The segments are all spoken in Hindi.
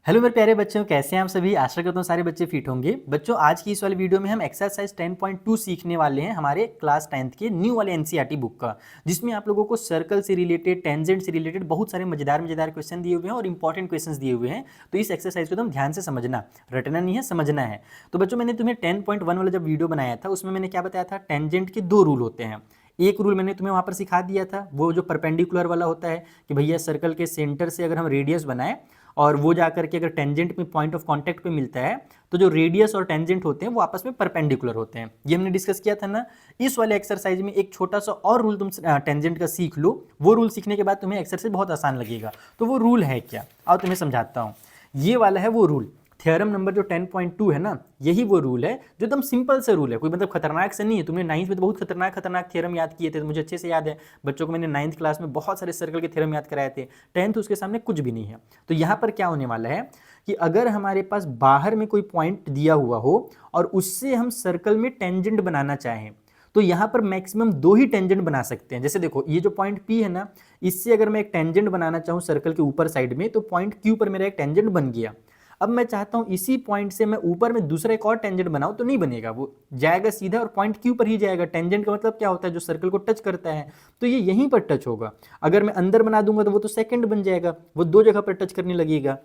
हेलो मेरे प्यारे बच्चों, कैसे हैं आप सभी। आशा करता हूँ सारे बच्चे फिट होंगे। बच्चों, आज की इस वाली वीडियो में हम एक्सरसाइज 10.2 सीखने वाले हैं हमारे क्लास 10th के न्यू वाले एनसीईआरटी बुक का, जिसमें आप लोगों को सर्कल से रिलेटेड, टेंजेंट से रिलेटेड बहुत सारे मजेदार मजेदार क्वेश्चन दिए हुए हैं और इंपॉर्टेंट क्वेश्चन दिए हुए हैं। तो इस एक्सरसाइज को तुम ध्यान से समझना, रटना नहीं है, समझना है। तो बच्चों, मैंने तुम्हें 10.1 वाला जब वीडियो बनाया था उसमें मैंने क्या बताया था, टेंजेंट के दो रूल होते हैं। एक रूल मैंने तुम्हें वहाँ पर सिखा दिया था, वो जो परपेंडिकुलर वाला होता है कि भैया सर्कल के सेंटर से अगर हम रेडियस बनाएं और वो जाकर के अगर टेंजेंट में पॉइंट ऑफ कांटेक्ट पे मिलता है तो जो रेडियस और टेंजेंट होते हैं वो आपस में परपेंडिकुलर होते हैं। ये हमने डिस्कस किया था ना। इस वाले एक्सरसाइज में एक छोटा सा और रूल तुम टेंजेंट का सीख लो। वो रूल सीखने के बाद तुम्हें एक्सरसाइज बहुत आसान लगेगा। तो वो रूल है क्या, आओ तुम्हें समझाता हूँ। ये वाला है वो रूल, थ्योरम नंबर जो 10.2 है ना, यही वो रूल है जो एकदम सिंपल से रूल है, कोई मतलब खतरनाक से नहीं है। तुमने 9th में तो बहुत खतरनाक खतरनाक थ्योरम याद किए थे, तो मुझे अच्छे से याद है। बच्चों को मैंने 9th क्लास में बहुत सारे सर्कल के थ्योरम याद कराए थे। 10th उसके सामने कुछ भी नहीं है। तो यहाँ पर क्या होने वाला है कि अगर हमारे पास बाहर में कोई पॉइंट दिया हुआ हो और उससे हम सर्कल में टेंजेंट बनाना चाहें तो यहाँ पर मैक्सिमम दो ही टेंजेंट बना सकते हैं। जैसे देखो, ये जो पॉइंट P है ना, इससे अगर मैं एक टेंजेंट बनाना चाहूँ सर्कल के ऊपर साइड में, तो पॉइंट Q पर मेरा एक टेंजेंट बन गया। अब मैं चाहता हूं इसी पॉइंट से मैं ऊपर में दूसरा एक और टेंजेंट बनाऊं, तो नहीं बनेगा, वो जाएगा सीधा और पॉइंट क्यू पर ही जाएगा। टेंजेंट का मतलब क्या होता है, जो सर्कल को टच करता है, तो ये यहीं पर टच होगा। अगर मैं अंदर बना दूंगा तो वो तो सेकंड बन जाएगा, वो दो जगह पर टच करने लगेगा।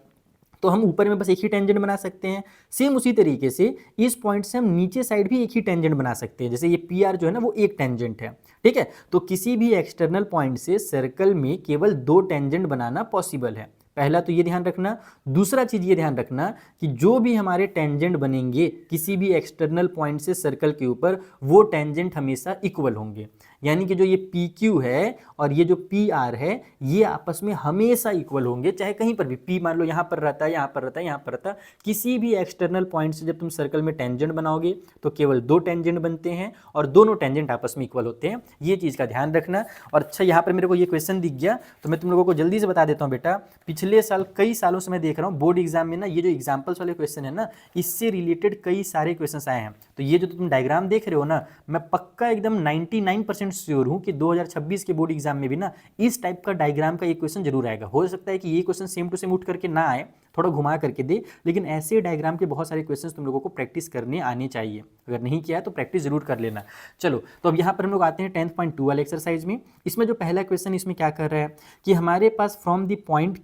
तो हम ऊपर में बस एक ही टेंजेंट बना सकते हैं। सेम उसी तरीके से इस पॉइंट से हम नीचे साइड भी एक ही टेंजेंट बना सकते हैं। जैसे ये पी आर जो है ना, वो एक टेंजेंट है, ठीक है। तो किसी भी एक्सटर्नल पॉइंट से सर्कल में केवल दो टेंजेंट बनाना पॉसिबल है। पहला तो ये ध्यान रखना। दूसरा चीज ये ध्यान रखना कि जो भी हमारे टेंजेंट बनेंगे किसी भी एक्सटर्नल पॉइंट से सर्कल के ऊपर, वो टेंजेंट हमेशा इक्वल होंगे। यानी कि जो ये पी क्यू है और ये जो पी आर है, ये आपस में हमेशा इक्वल होंगे, चाहे कहीं पर भी पी मान लो यहाँ पर रहता है, यहाँ पर रहता है, यहाँ पर रहता है। किसी भी एक्सटर्नल पॉइंट से जब तुम सर्कल में टेंजेंट बनाओगे तो केवल दो टेंजेंट बनते हैं और दोनों टेंजेंट आपस में इक्वल होते हैं। ये चीज़ का ध्यान रखना। और अच्छा, यहाँ पर मेरे को ये क्वेश्चन दिख गया तो मैं तुम लोगों को जल्दी से बता देता हूँ बेटा। पिछले साल कई सालों से मैं देख रहा हूँ बोर्ड एग्जाम में ना, ये जो एग्जाम्पल्स वाले क्वेश्चन है ना, इससे रिलेटेड कई सारे क्वेश्चन आए हैं। तो ये जो तुम डायग्राम देख रहे हो ना, मैं पक्का एकदम 99% श्योर हूँ कि 2026 के बोर्ड एग्जाम में भी ना इस टाइप का डायग्राम का एक क्वेश्चन जरूर आएगा। हो सकता है कि ये क्वेश्चन सेम टू सेम उठ करके ना आए, थोड़ा घुमा करके दे, लेकिन ऐसे डायग्राम के बहुत सारे क्वेश्चंस तुम लोगों को प्रैक्टिस करने आने चाहिए। अगर नहीं किया है तो प्रैक्टिस जरूर कर लेना। चलो, तो अब यहाँ पर हम लोग आते हैं 10.2 वाले एक्सरसाइज में। इसमें जो पहला क्वेश्चन इसमें क्या कर रहा है कि हमारे पास फ्रॉम द पॉइंट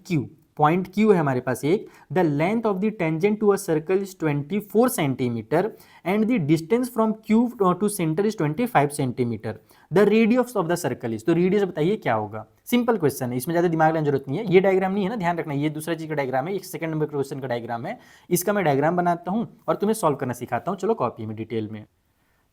क्यू है हमारे पास एक, the length of the tangent to a circle is 24 centimetre and the distance from Q to centre is 25 centimetre. The radius of the circle is, तो रेडियस बताइए क्या होगा। सिंपल क्वेश्चन है, इसमें ज्यादा दिमाग लगाने जरूरत नहीं है। ये डायग्राम नहीं है ना, ध्यान रखना, ये दूसरा चीज का डायग्राम है, एक सेकंड नंबर क्वेश्चन का डायग्राम है। इसका मैं डायग्राम बनाता हूँ और तुम्हें सॉल्व करना सिखाता हूँ। चलो कॉपी में डिटेल में।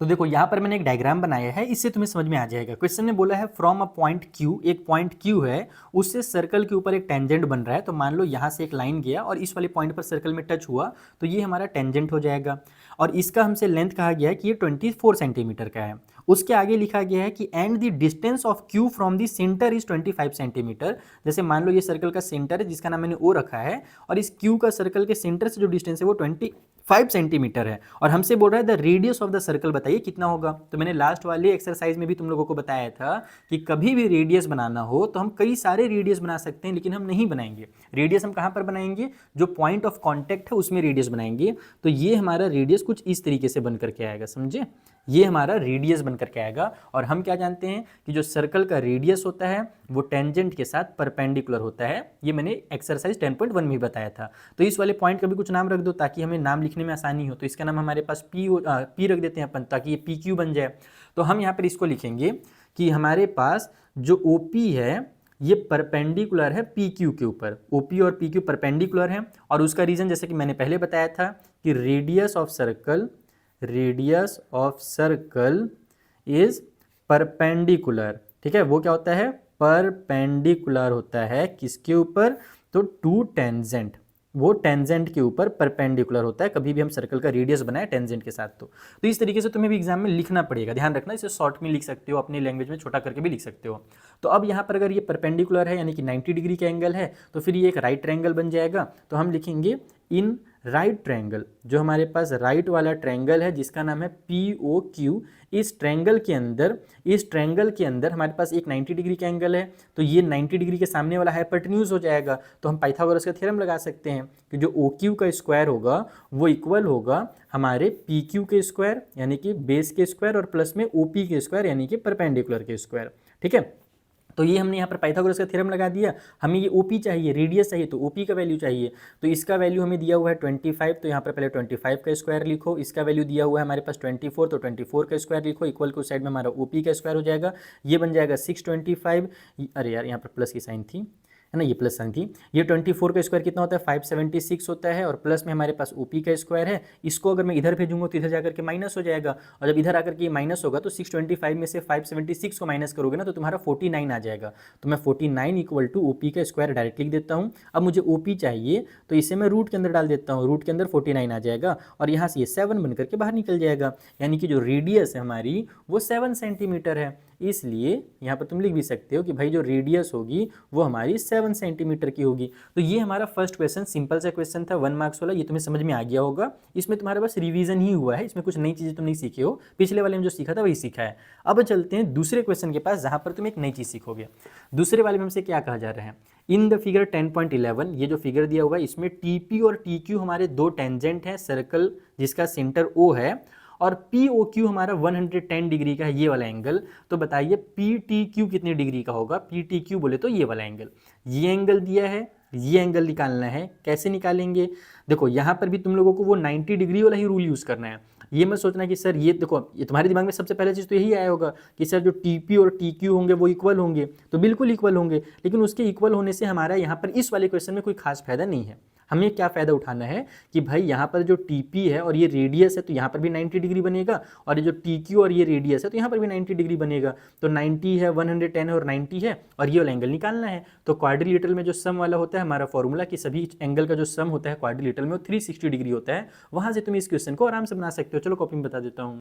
तो देखो, यहाँ पर मैंने एक डायग्राम बनाया है, इससे तुम्हें समझ में आ जाएगा। क्वेश्चन ने बोला है फ्रॉम अ पॉइंट क्यू, एक पॉइंट क्यू है, उससे सर्कल के ऊपर एक टेंजेंट बन रहा है। तो मान लो यहाँ से एक लाइन गया और इस वाले पॉइंट पर सर्कल में टच हुआ, तो ये हमारा टेंजेंट हो जाएगा। और इसका हमसे लेंथ कहा गया है कि ये 24 सेंटीमीटर का है। उसके आगे लिखा गया है कि and the distance of Q from the centre is 25 centimetre. जैसे मान लो ये सर्कल का सेंटर है जिसका नाम मैंने ओ रखा है, और इस क्यू का सर्कल के सेंटर से जो डिस्टेंस है वो 25 सेंटीमीटर है। और हमसे बोल रहा है the radius of the circle बताइए कितना होगा। तो मैंने लास्ट वाले एक्सरसाइज में भी तुम लोगों को बताया था कि कभी भी रेडियस बनाना हो तो हम कई सारे रेडियस बना सकते हैं, लेकिन हम नहीं बनाएंगे। रेडियस हम कहाँ पर बनाएंगे, जो पॉइंट ऑफ कॉन्टेक्ट है उसमें रेडियस बनाएंगे। तो ये हमारा रेडियस कुछ इस तरीके से बन करके आएगा, समझे। ये हमारा रेडियस बन करके आएगा। और हम क्या जानते हैं कि जो सर्कल का रेडियस होता है वो टेंजेंट के साथ परपेंडिकुलर होता है। ये मैंने एक्सरसाइज 10.1 में बताया था। तो इस वाले पॉइंट का भी कुछ नाम रख दो ताकि हमें नाम लिखने में आसानी हो। तो इसका नाम हमारे पास पी रख देते हैं अपन, ताकि ये पी क्यू बन जाए। तो हम यहाँ पर इसको लिखेंगे कि हमारे पास जो ओ पी है ये परपेंडिकुलर है पी क्यू के ऊपर। ओपी और पी क्यू परपेंडिकुलर है, और उसका रीजन जैसे कि मैंने पहले बताया था कि radius of circle is perpendicular. ठीक है, वो क्या होता है, परपेंडिकुलर होता है किसके ऊपर, तो टू टेंजेंट, वो टेंजेंट के ऊपर परपेंडिकुलर होता है। कभी भी हम सर्कल का रेडियस बनाए टेंजेंट के साथ तो इस तरीके से तुम्हें भी एग्जाम में लिखना पड़ेगा, ध्यान रखना। इसे शॉर्ट में लिख सकते हो, अपनी लैंग्वेज में छोटा करके भी लिख सकते हो। तो अब यहाँ पर अगर ये परपेंडिकुलर है यानी कि 90 डिग्री का एंगल है, तो फिर ये एक राइट ट्रायंगल बन जाएगा। तो हम लिखेंगे इन राइट ट्रायंगल, जो हमारे पास राइट वाला ट्रायंगल है जिसका नाम है POQ, इस ट्रायंगल के अंदर हमारे पास एक 90 डिग्री का एंगल है, तो ये 90 डिग्री के सामने वाला हाइपोटेन्यूज हो जाएगा। तो हम पाइथागोरस का थ्योरम लगा सकते हैं कि जो OQ का स्क्वायर होगा वो इक्वल होगा हमारे PQ के स्क्वायर यानी कि बेस के स्क्वायर और प्लस में OP के स्क्वायर यानी कि परपेंडिकुलर के स्क्वायर। ठीक है, तो ये हमने यहाँ पर पाइथागोरस का थ्योरम लगा दिया। हमें ये OP चाहिए, रेडियस चाहिए, तो OP का वैल्यू चाहिए। तो इसका वैल्यू हमें दिया हुआ है 25, तो यहाँ पर पहले 25 का स्क्वायर लिखो। इसका वैल्यू दिया हुआ है हमारे पास 24, तो 24 का स्क्वायर लिखो। इक्वल को साइड में हमारा OP का स्क्वायर हो जाएगा, ये बन जाएगा 625। अरे यार यहाँ पर प्लस की साइन थी, है ना, ये प्लस साइन थी। ये 24 का स्क्वायर कितना होता है 576 होता है, और प्लस में हमारे पास OP का स्क्वायर है। इसको अगर मैं इधर भेजूंगा तो इधर जाकर के माइनस हो जाएगा, और जब इधर आकर के माइनस होगा तो 625 में से 576 को माइनस करोगे ना तो तुम्हारा 49 आ जाएगा। तो मैं 49 इक्वल टू OP का स्क्वायर डायरेक्ट लिख देता हूँ। अब मुझे OP चाहिए तो इसे मैं रूट के अंदर डाल देता हूँ, रूट के अंदर 49 आ जाएगा, और यहाँ से ये 7 बन करके बाहर निकल जाएगा, यानी कि जो रेडियस है हमारी वो 7 सेंटीमीटर है। इसलिए यहाँ पर तुम लिख भी सकते हो कि भाई जो रेडियस होगी वो हमारी 7 सेंटीमीटर की होगी। तो ये हमारा फर्स्ट क्वेश्चन, सिंपल सा क्वेश्चन था, 1 मार्क्स वाला। ये तुम्हें समझ में आ गया होगा, इसमें तुम्हारे पास रिवीजन ही हुआ है, इसमें कुछ नई चीज़ें तुम नहीं सीखे हो, पिछले वाले में जो सीखा था वही सीखा है। अब चलते हैं दूसरे क्वेश्चन के पास जहाँ पर तुम एक नई चीज़ सीखोगे। दूसरे वाले में हमसे क्या कहा जा रहा है, इन द फिगर 10.11, ये जो फिगर दिया हुआ है इसमें TP और TQ हमारे दो टेंजेंट हैं, सर्कल जिसका सेंटर O है, और POQ हमारा 110 डिग्री का है, ये वाला एंगल। तो बताइए PTQ कितने डिग्री का होगा। PTQ बोले तो ये वाला एंगल, ये एंगल दिया है, ये एंगल निकालना है। कैसे निकालेंगे, देखो यहाँ पर भी तुम लोगों को वो 90 डिग्री वाला ही रूल यूज़ करना है। ये मत सोचना कि सर ये देखो, ये तुम्हारे दिमाग में सबसे पहले चीज़ तो यही आया होगा कि सर जो TP और TQ होंगे वो इक्वल होंगे, तो बिल्कुल इक्वल होंगे, लेकिन उसके इक्वल होने से हमारा यहाँ पर इस वाले क्वेश्चन में कोई खास फायदा नहीं है। हमें क्या फ़ायदा उठाना है कि भाई यहाँ पर जो TP है और ये रेडियस है तो यहाँ पर भी 90 डिग्री बनेगा, और ये जो TQ और ये रेडियस है तो यहाँ पर भी 90 डिग्री बनेगा। तो 90 है, 110 है और 90 है, और ये वाला एंगल निकालना है। तो क्वाड्रिलेटरल में जो सम वाला होता है हमारा फॉर्मूला कि सभी एंगल का जो सम होता है क्वाड्रिलेटरल में वो 360 डिग्री होता है। वहाँ से तुम इस क्वेश्चन को आराम से बना सकते हो। चलो कॉपी में बता देता हूँ।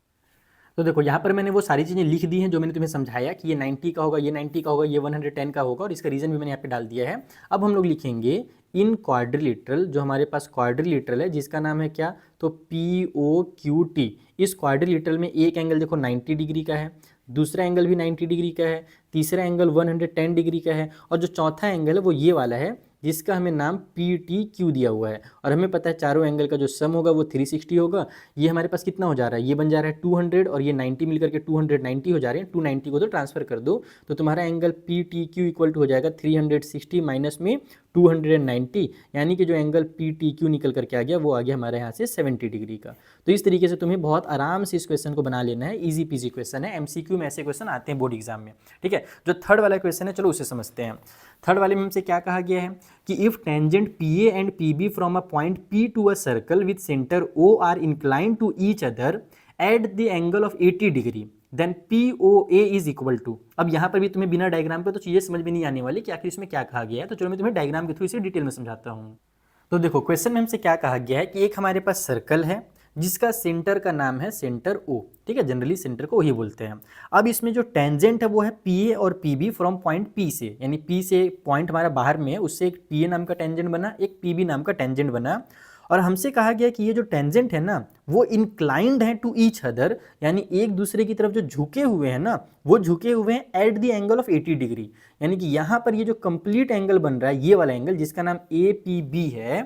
तो देखो यहाँ पर मैंने वो सारी चीज़ें लिख दी हैं जो मैंने तुम्हें समझाया कि ये 90 का होगा, ये 90 का होगा, ये 110 का होगा, और इसका रीज़न भी मैंने यहाँ पे डाल दिया है। अब हम लोग लिखेंगे इन क्वाड्रिलेटरल, जो हमारे पास क्वाड्रिलेटरल है जिसका नाम है क्या, तो POQT। इस क्वाड्रिलेटरल में एक एंगल देखो 90 डिग्री का है, दूसरा एंगल भी 90 डिग्री का है, तीसरा एंगल 110 डिग्री का है, और जो चौथा एंगल है वो ये वाला है जिसका हमें नाम PTQ दिया हुआ है। और हमें पता है चारों एंगल का जो सम होगा वो 360 होगा। ये हमारे पास कितना हो जा रहा है, ये बन जा रहा है 200, और ये 90 मिलकर के 290 हो जा रहे हैं। 290 को तो ट्रांसफर कर दो, तो तुम्हारा एंगल PTQ इक्वल टू हो जाएगा 360 माइनस में 290, यानी कि जो एंगल PTQ निकल करके आ गया वो आ गया हमारे यहाँ से 70 डिग्री का। तो इस तरीके से तुम्हें बहुत आराम से इस क्वेश्चन को बना लेना है। इजी पीजी क्वेश्चन है, MCQ में ऐसे क्वेश्चन आते हैं बोर्ड एग्जाम में। ठीक है, जो थर्ड वाला क्वेश्चन है चलो उसे समझते हैं। थर्ड वाले में हमसे क्या कहा गया है कि if tangent PA and PB from a point P to a circle with centre O are inclined to each other at the angle of 80 degree then POA is equal to. अब यहाँ पर भी तुम्हें बिना डायग्राम पे तो चीज़ें समझ में नहीं आने वाली कि आखिर इसमें क्या कहा गया है, तो चलो मैं तुम्हें डायग्राम के थ्रू इसे डिटेल में समझाता हूँ। तो देखो क्वेश्चन में हमसे क्या कहा गया है कि एक हमारे पास सर्कल है जिसका सेंटर का नाम है सेंटर O। ठीक है, जनरली सेंटर को वही बोलते हैं। अब इसमें जो टेंजेंट है वो है PA और PB फ्रॉम पॉइंट P से, यानी P से पॉइंट हमारा बाहर में है, उससे एक PA नाम का टेंजेंट बना, एक PB नाम का टेंजेंट बना। और हमसे कहा गया कि ये जो टेंजेंट है ना वो इंक्लाइंड है टू ईच अदर, यानी एक दूसरे की तरफ जो झुके हुए हैं ना वो झुके हुए हैं eight the angle of 80 degree. यानी कि यहाँ पर ये जो कंप्लीट एंगल बन रहा है ये वाला एंगल जिसका नाम APB है,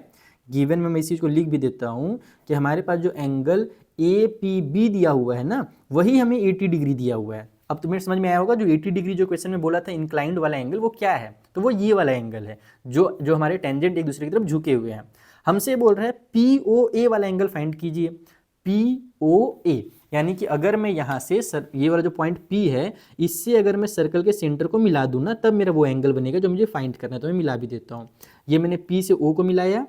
गिवन में मैं इस चीज़ को लिख भी देता हूँ कि हमारे पास जो एंगल APB दिया हुआ है ना वही हमें 80 डिग्री दिया हुआ है। अब तुम्हें समझ में आया होगा जो 80 डिग्री जो क्वेश्चन में बोला था इंक्लाइंड वाला एंगल वो क्या है, तो वो ये वाला एंगल है जो हमारे टेंजेंट एक दूसरे की तरफ झुके हुए हैं। हमसे बोल रहा है POA वाला एंगल फाइंड कीजिए, POA, यानी कि अगर मैं यहाँ से ये वाला जो पॉइंट P है इससे अगर मैं सर्कल के सेंटर को मिला दूँ ना तब मेरा वो एंगल बनेगा जो मुझे फाइंड करना है। तो मैं मिला भी देता हूँ, ये मैंने P से O को मिलाया,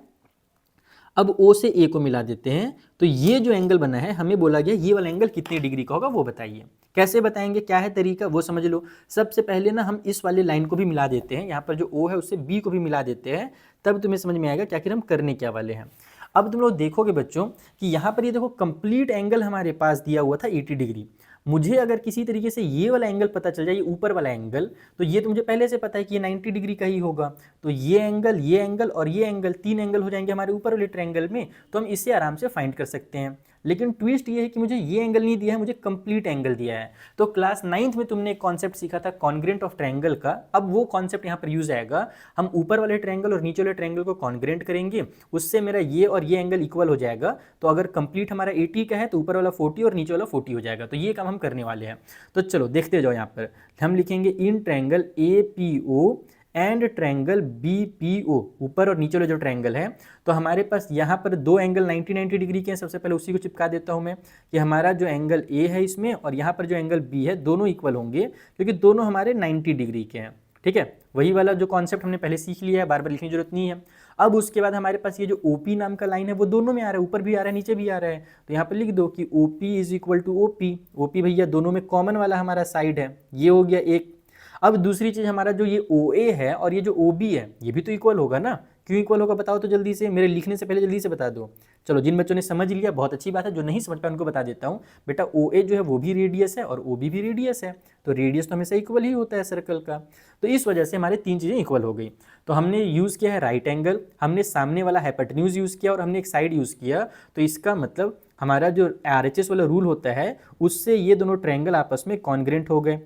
अब O से A को मिला देते हैं, तो ये जो एंगल बना है हमें बोला गया ये वाला एंगल कितने डिग्री का होगा वो बताइए। कैसे बताएंगे, क्या है तरीका वो समझ लो। सबसे पहले ना हम इस वाले लाइन को भी मिला देते हैं, यहाँ पर जो O है उससे B को भी मिला देते हैं, तब तुम्हें समझ में आएगा कि आखिर हम करने क्या वाले हैं। अब तुम लोग देखोगे बच्चों कि यहाँ पर ये देखो कंप्लीट एंगल हमारे पास दिया हुआ था 80 डिग्री, मुझे अगर किसी तरीके से ये वाला एंगल पता चल जाए, ये ऊपर वाला एंगल, तो ये तो मुझे पहले से पता है कि ये 90 डिग्री का ही होगा। तो ये एंगल और ये एंगल, 3 एंगल हो जाएंगे हमारे ऊपर वाले ट्रायंगल में, तो हम इससे आराम से फाइंड कर सकते हैं। लेकिन ट्विस्ट ये है कि मुझे ये एंगल नहीं दिया है, मुझे कंप्लीट एंगल दिया है। तो क्लास 9th में तुमने एक कॉन्सेप्ट सीखा था कॉन्ग्रेंट ऑफ ट्रायंगल का, अब वो कॉन्सेप्ट यहाँ पर यूज आएगा। हम ऊपर वाले ट्रायंगल और नीचे वाले ट्रायंगल को कॉन्ग्रेंट करेंगे, उससे मेरा ये और ये एंगल इक्वल हो जाएगा। तो अगर कंप्लीट हमारा 80 का है तो ऊपर वाला 40 और नीचे वाला 40 हो जाएगा। तो ये काम हम करने वाले हैं। तो चलो देखते जाओ, यहाँ पर हम लिखेंगे in triangle APO and triangle BPO, ऊपर और नीचे वाला जो ट्रायंगल है। तो हमारे पास यहाँ पर दो एंगल 90 डिग्री के हैं। सबसे पहले उसी को चिपका देता हूँ मैं कि हमारा जो एंगल A है इसमें और यहाँ पर जो एंगल B है दोनों इक्वल होंगे, क्योंकि दोनों हमारे 90 डिग्री के हैं। ठीक है, वही वाला जो कॉन्सेप्ट हमने पहले सीख लिया है, बार बार लिखने की जरूरत नहीं है। अब उसके बाद हमारे पास ये जो OP नाम का लाइन है वो दोनों में आ रहा है, ऊपर भी आ रहा है नीचे भी आ रहा है। तो यहाँ पर लिख दो कि OP is equal to OP। OP भैया दोनों में कॉमन वाला हमारा साइड है, ये हो गया एक। अब दूसरी चीज, हमारा जो ये OA है और ये जो OB है ये भी तो इक्वल होगा ना। क्यों इक्वल होगा बताओ तो जल्दी से, मेरे लिखने से पहले जल्दी से बता दो। चलो, जिन बच्चों ने समझ लिया बहुत अच्छी बात है, जो नहीं समझ पाया उनको बता देता हूँ। बेटा OA जो है वो भी रेडियस है और OB भी रेडियस है, तो रेडियस तो हमेशा इक्वल ही होता है सर्कल का। तो इस वजह से हमारे तीन चीज़ें इक्वल हो गई। तो हमने यूज़ किया है राइट एंगल, हमने सामने वाला हाइपोटेन्यूज यूज़ किया और हमने एक साइड यूज़ किया। तो इसका मतलब हमारा जो RHS वाला रूल होता है उससे ये दोनों ट्रायंगल आपस में कॉन्ग्रेंट हो गए।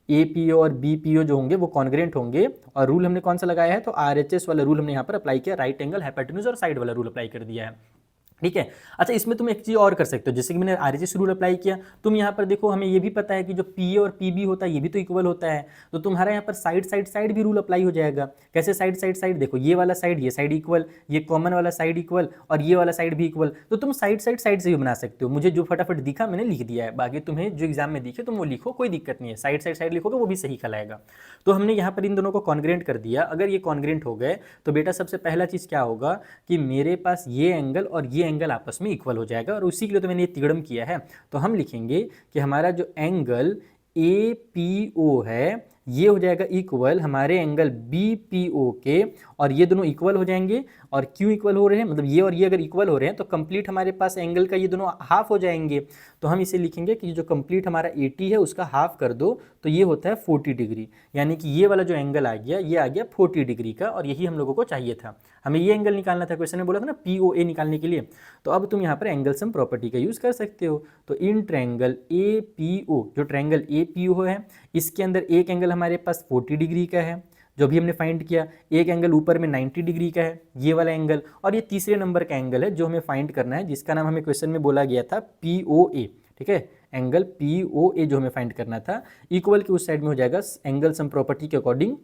APO और BPO जो होंगे वो कॉन्ग्रेंट होंगे। और रूल हमने कौन सा लगाया है, तो RHS वाला रूल हमने यहाँ पर अप्लाई किया, राइट एंगल, हाइपोटेन्यूज और साइड वाला रूल अप्लाई कर दिया है। ठीक है। अच्छा, इसमें तुम एक चीज और कर सकते हो, जैसे कि मैंने RHS रूल अप्लाई किया, तुम यहाँ पर देखो हमें ये भी पता है कि जो PA और PB होता है ये भी तो इक्वल होता है। तो तुम्हारा यहाँ पर साइड भी रूल अप्लाई हो जाएगा। कैसे साइड, देखो ये वाला साइड, ये साइड इक्वल, ये कॉमन वाला साइड इक्वल और ये वाला साइड भी इक्वल। तो तुम साइड से भी बना सकते हो। मुझे जो फटाफट दिखा मैंने लिख दिया है, बाकी तुम्हें जो एग्जाम में दिखे तुम वो लिखो, कोई दिक्कत नहीं है। साइड लिखोगे वो भी सही कहलाएगा। तो हमने यहाँ पर इन दोनों को कॉन्ग्रेंट कर दिया। अगर ये कॉन्ग्रेंट हो गए तो बेटा सबसे पहला चीज क्या होगा कि मेरे पास ये एंगल और ये एंगल आपस में इक्वल हो जाएगा, और उसी के लिए तो मैंने ये तिगड़म किया है। तो हम लिखेंगे कि हमारा जो एंगल APO है ये हो जाएगा इक्वल हमारे एंगल BPO के, और ये दोनों इक्वल हो जाएंगे। और क्यों इक्वल हो रहे हैं, मतलब ये और ये अगर इक्वल हो रहे हैं तो कंप्लीट हमारे पास एंगल का ये दोनों हाफ हो जाएंगे। तो हम इसे लिखेंगे कि जो कंप्लीट हमारा 80 है उसका हाफ कर दो, तो ये होता है 40 डिग्री। यानी कि ये वाला जो एंगल आ गया ये आ गया 40 डिग्री का, और यही हम लोगों को चाहिए था। हमें ये एंगल निकालना था, क्वेश्चन में बोला था ना POA निकालने के लिए। तो अब तुम यहाँ पर एंगल सम प्रॉपर्टी का यूज कर सकते हो। तो इन ट्रायंगल APO, जो ट्रायंगल APO है इसके अंदर एक एंगल हमारे पास 40 डिग्री का है जो भी हमने फाइंड किया, एक एंगल ऊपर में 90 डिग्री का है ये वाला एंगल, और ये तीसरे नंबर का एंगल है जो हमें फाइंड करना है, जिसका नाम हमें क्वेश्चन में बोला गया था POA। ठीक है, एंगल POA जो हमें फाइंड करना था, इक्वल के उस साइड में हो जाएगा एंगल सम प्रॉपर्टी के अकॉर्डिंग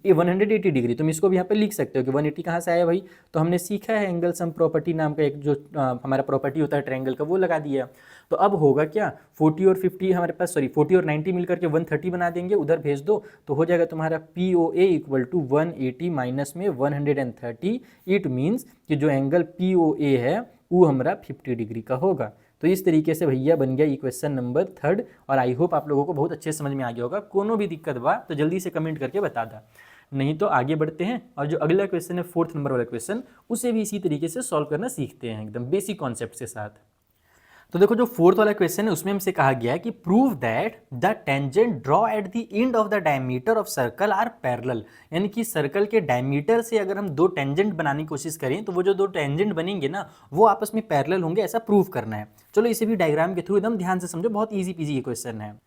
ये 180 डिग्री। तुम इसको भी यहाँ पे लिख सकते हो कि 180 कहाँ से आया भाई, तो हमने सीखा है एंगल सम प्रॉपर्टी नाम का एक जो हमारा प्रॉपर्टी होता है ट्रायंगल का, वो लगा दिया। तो अब होगा क्या, 40 और 50 हमारे पास, 40 और 90 मिलकर के 130 बना देंगे, उधर भेज दो तो हो जाएगा तुम्हारा POA इक्वल टू 180 माइनस में 130। इट मीन्स कि जो एंगल POA है वो हमारा 50 डिग्री का होगा। तो इस तरीके से भैया बन गया इक्वेशन नंबर 3, और आई होप आप लोगों को बहुत अच्छे समझ में आ गया होगा। कोनो भी दिक्कत बा तो जल्दी से कमेंट करके बता दा, नहीं तो आगे बढ़ते हैं। और जो अगला क्वेश्चन है 4th नंबर वाला क्वेश्चन, उसे भी इसी तरीके से सॉल्व करना सीखते हैं एकदम बेसिक कॉन्सेप्ट के साथ। तो देखो जो 4th वाला क्वेश्चन है उसमें हमसे कहा गया है कि prove that the tangent draw at the end of the diameter of circle are parallel. यानी कि सर्कल के डायमीटर से अगर हम दो टेंजेंट बनाने की कोशिश करें तो वो जो दो टेंजेंट बनेंगे ना वो आपस में पैरेलल होंगे, ऐसा प्रूव करना है। चलो इसे भी डायग्राम के थ्रू एकदम ध्यान से समझो, बहुत ईजी पीजी ये क्वेश्चन है।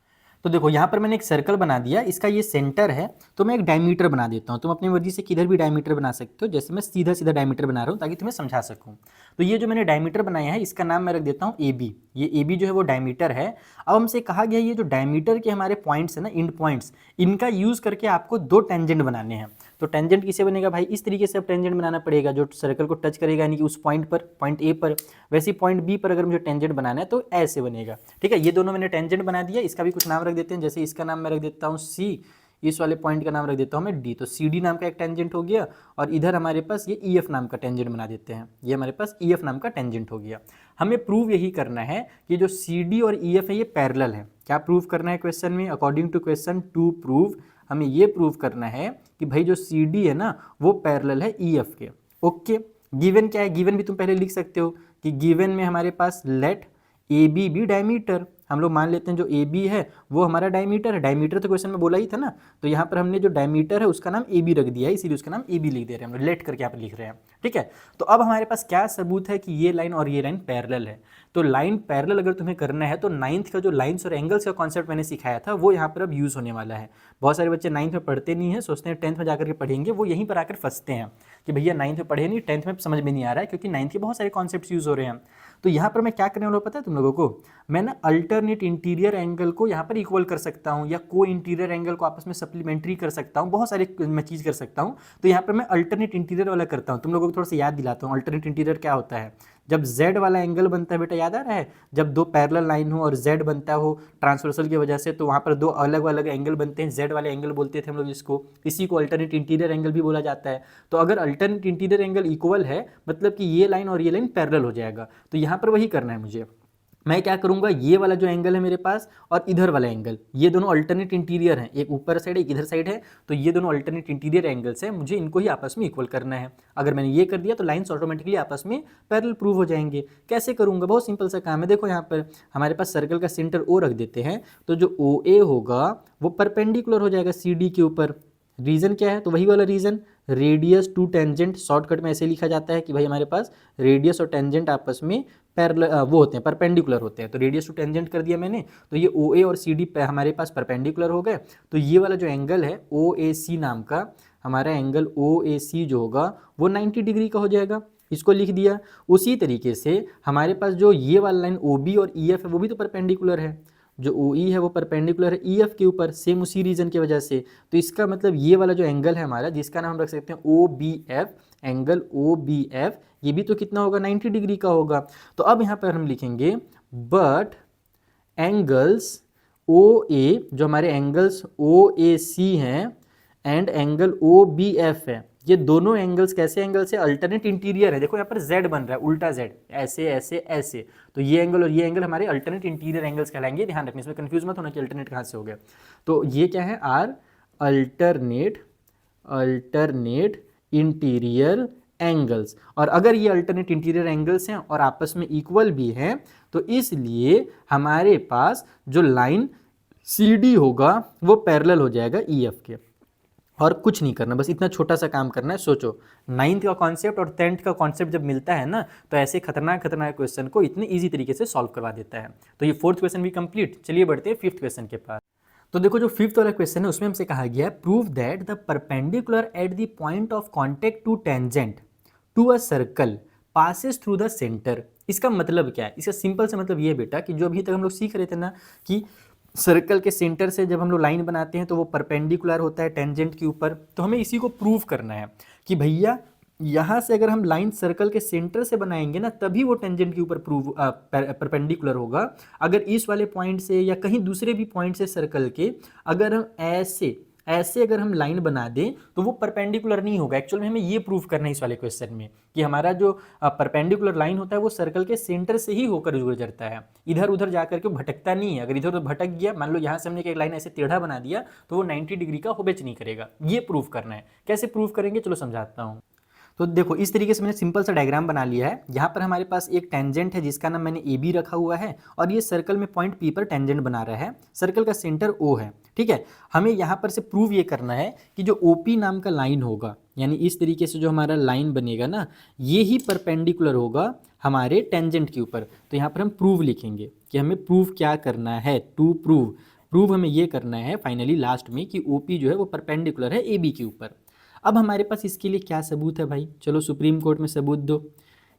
तो देखो यहाँ पर मैंने एक सर्कल बना दिया, इसका ये सेंटर है, तो मैं एक डायमीटर बना देता हूँ। तुम अपनी मर्जी से किधर भी डायमीटर बना सकते हो, जैसे मैं सीधा डायमीटर बना रहा हूँ ताकि तुम्हें समझा सकूँ। तो ये जो मैंने डायमीटर बनाया है इसका नाम मैं रख देता हूँ AB। ये AB जो है वो डायमीटर है। अब हमसे कहा गया ये जो डायमीटर के हमारे पॉइंट्स है ना, एंड पॉइंट्स, इनका यूज करके आपको दो टेंजेंट बनाने हैं। तो टेंजेंट किसे बनेगा भाई, इस तरीके से अब टेंजेंट बनाना पड़ेगा जो सर्कल को टच करेगा, यानी कि उस पॉइंट पर, पॉइंट A पर। वैसे पॉइंट B पर अगर मुझे टेंजेंट बनाना है तो ऐसे बनेगा। ठीक है, ये दोनों मैंने टेंजेंट बना दिया, इसका भी कुछ नाम रख देते हैं। जैसे इसका नाम मैं रख देता हूँ C, इस वाले पॉइंट का नाम रख देता हूँ मैं D। तो CD नाम का एक टेंजेंट हो गया, और इधर हमारे पास ये EF नाम का टेंजेंट बना देते हैं। ये हमारे पास EF नाम का टेंजेंट हो गया। हमें प्रूव यही करना है कि जो CD और EF है ये पैरेलल है। क्या प्रूव करना है क्वेश्चन में, according to question to prove, हमें ये प्रूव करना है कि भाई जो CD है ना वो पैरेलल है EF के। ओके, गिवन क्या है, गिवन भी तुम पहले लिख सकते हो कि गिवन में हमारे पास लेट AB बी डायमीटर, हम लोग मान लेते हैं जो ए बी है वो हमारा डायमीटर है, डायमीटर तो क्वेश्चन में बोला ही था ना, तो यहाँ पर हमने जो डायमीटर है उसका नाम ए बी रख दिया है, इसीलिए उसका नाम ए बी लिख दे रहे हैं, हम लोग लेट करके यहाँ पर लिख रहे हैं, ठीक है। तो अब हमारे पास क्या सबूत है कि ये लाइन और ये लाइन पैरेलल है। तो लाइन पैरेलल अगर तुम्हें करना है तो नाइन्थ का जो लाइन्स और एंगल्स का कॉन्सेप्ट मैंने सिखाया था वो यहाँ पर अब यूज़ होने वाला है। बहुत सारे बच्चे नाइन्थ में पढ़ते नहीं है, सोचते हैं टेंथ में जाकर के पढ़ेंगे, वो यहीं पर आकर फंसते हैं कि भैया नाइन्थ में पढ़े नहीं, टेंथ में समझ में नहीं आ रहा है, क्योंकि नाइन्थ के बहुत सारे कॉन्सेप्ट्स यूज़ हो रहे हैं। तो यहाँ पर मैं क्या करने वाला हूँ पता है तुम लोगों को, मैं ना अल्टरनेट इंटीरियर एंगल को यहाँ पर इक्वल कर सकता हूँ या को इंटीरियर एंगल को आपस में सप्लीमेंट्री कर सकता हूँ, बहुत सारे मैं चीज़ कर सकता हूँ। तो यहाँ पर मैं अल्टरनेट इंटीरियर वाला करता हूँ, तुम लोगों को थोड़ा सा याद दिलाता हूँ अल्टरनेट इंटीरियर क्या होता है। जब Z वाला एंगल बनता है बेटा, याद आ रहा है, जब दो पैरेलल लाइन हो और Z बनता हो ट्रांसवर्सल की वजह से, तो वहाँ पर दो अलग अलग एंगल बनते हैं, Z वाले एंगल बोलते थे हम लोग इसको, इसी को अल्टरनेट इंटीरियर एंगल भी बोला जाता है। तो अगर अल्टरनेट इंटीरियर एंगल इक्वल है मतलब कि ये लाइन और ये लाइन पैरेलल हो जाएगा। तो यहाँ पर वही करना है मुझे, मैं क्या करूंगा, ये वाला जो एंगल है मेरे पास और इधर वाला एंगल, ये दोनों अल्टरनेट इंटीरियर हैं, एक ऊपर साइड एक इधर साइड है, तो ये दोनों अल्टरनेट इंटीरियर एंगल्स हैं, मुझे इनको ही आपस में इक्वल करना है। अगर मैंने ये कर दिया तो लाइंस ऑटोमेटिकली आपस में पैरेलल प्रूव हो जाएंगे। कैसे करूंगा, बहुत सिंपल सा काम है। देखो यहाँ पर हमारे पास सर्कल का सेंटर ओ रख देते हैं, तो जो ओ ए होगा वो परपेंडिकुलर हो जाएगा सी डी के ऊपर। रीजन क्या है, तो वही वाला reason, radius to tangent, shortcut में ऐसे लिखा जाता है कि भाई हमारे पास रेडियस और टेंजेंट आपस में पैरेलल वो होते हैं, परपेंडिकुलर होते हैं। तो रेडियस टू टेंजेंट कर दिया मैंने, तो ये ओ ए और सी डी हमारे पास परपेंडिकुलर हो गए। तो ये वाला जो एंगल है ओ ए सी नाम का, हमारा एंगल ओ ए सी जो होगा वो 90 डिग्री का हो जाएगा, इसको लिख दिया। उसी तरीके से हमारे पास जो ये वाला लाइन ओ बी और ई एफ है वो भी तो परपेंडिकुलर है, जो ओ ई है वो परपेंडिकुलर है ई एफ के ऊपर, सेम उसी रीजन की वजह से। तो इसका मतलब ये वाला जो एंगल है हमारा, जिसका नाम हम रख सकते हैं O B F, angle O B F, ये भी तो कितना होगा, 90 डिग्री का होगा। तो अब यहाँ पर हम लिखेंगे बट एंगल्स ओ ए, जो हमारे एंगल्स ओ ए सी हैं and angle O B F है, ये दोनों एंगल्स कैसे एंगल्स है, अल्टरनेट इंटीरियर है। देखो यहाँ पर Z बन रहा है, उल्टा Z, ऐसे ऐसे ऐसे, तो ये एंगल और ये एंगल हमारे अल्टरनेट इंटीरियर एंगल्स कहलाएंगे। ध्यान रखने, इसमें कंफ्यूज मत होना कि अल्टरनेट कहाँ से हो गया। तो ये क्या है, आर अल्टरनेट इंटीरियर एंगल्स। और अगर ये अल्टरनेट इंटीरियर एंगल्स हैं और आपस में इक्वल भी हैं, तो इसलिए हमारे पास जो लाइन सी डी होगा वो पैरेलल हो जाएगा ई एफ के। और कुछ नहीं करना, बस इतना छोटा सा काम करना है। सोचो, नाइन्थ का कॉन्सेप्ट और 10th का कॉन्सेप्ट जब मिलता है ना, तो ऐसे खतरनाक क्वेश्चन को इतने ईजी तरीके से सॉल्व करवा देता है। तो ये 4th क्वेश्चन भी कंप्लीट। चलिए बढ़ते हैं 5th क्वेश्चन के पास। तो देखो जो 5th वाला क्वेश्चन है उसमें हमसे कहा गया है, prove that the perpendicular at the point of contact to tangent to a circle passes through the centre. इसका मतलब क्या है, इसका सिंपल से मतलब ये है बेटा कि जो अभी तक हम लोग सीख रहे थे ना कि सर्कल के सेंटर से जब हम लोग लाइन बनाते हैं तो वो परपेंडिकुलर होता है टेंजेंट के ऊपर, तो हमें इसी को प्रूव करना है कि भैया यहाँ से अगर हम लाइन सर्कल के सेंटर से बनाएंगे ना तभी वो टेंजेंट के ऊपर परपेंडिकुलर होगा। अगर इस वाले पॉइंट से या कहीं दूसरे भी पॉइंट से सर्कल के अगर हम ऐसे अगर हम लाइन बना दें तो वो परपेंडिकुलर नहीं होगा। एक्चुअल में हमें ये प्रूव करना है इस वाले क्वेश्चन में कि हमारा जो परपेंडिकुलर लाइन होता है वो सर्कल के सेंटर से ही होकर गुजरता है, इधर उधर जाकर के भटकता नहीं है। अगर इधर उधर भटक गया, मान लो यहाँ से हमने एक लाइन ऐसे टेढ़ा बना दिया तो वो 90 डिग्री का होबेच नहीं करेगा। ये प्रूव करना है। कैसे प्रूव करेंगे, चलो समझाता हूँ। तो देखो इस तरीके से मैंने सिंपल सा डायग्राम बना लिया है। यहाँ पर हमारे पास एक टेंजेंट है जिसका नाम मैंने ए बी रखा हुआ है और ये सर्कल में पॉइंट पी पर टेंजेंट बना रहा है। सर्कल का सेंटर ओ है, ठीक है। हमें यहाँ पर से प्रूव ये करना है कि जो ओ पी नाम का लाइन होगा, यानी इस तरीके से जो हमारा लाइन बनेगा ना, ये ही परपेंडिकुलर होगा हमारे टेंजेंट के ऊपर। तो यहाँ पर हम प्रूव लिखेंगे कि हमें प्रूव क्या करना है, टू प्रूव हमें ये करना है फाइनली लास्ट में कि ओ पी जो है वो परपेंडिकुलर है ए बी के ऊपर। अब हमारे पास इसके लिए क्या सबूत है भाई, चलो सुप्रीम कोर्ट में सबूत दो।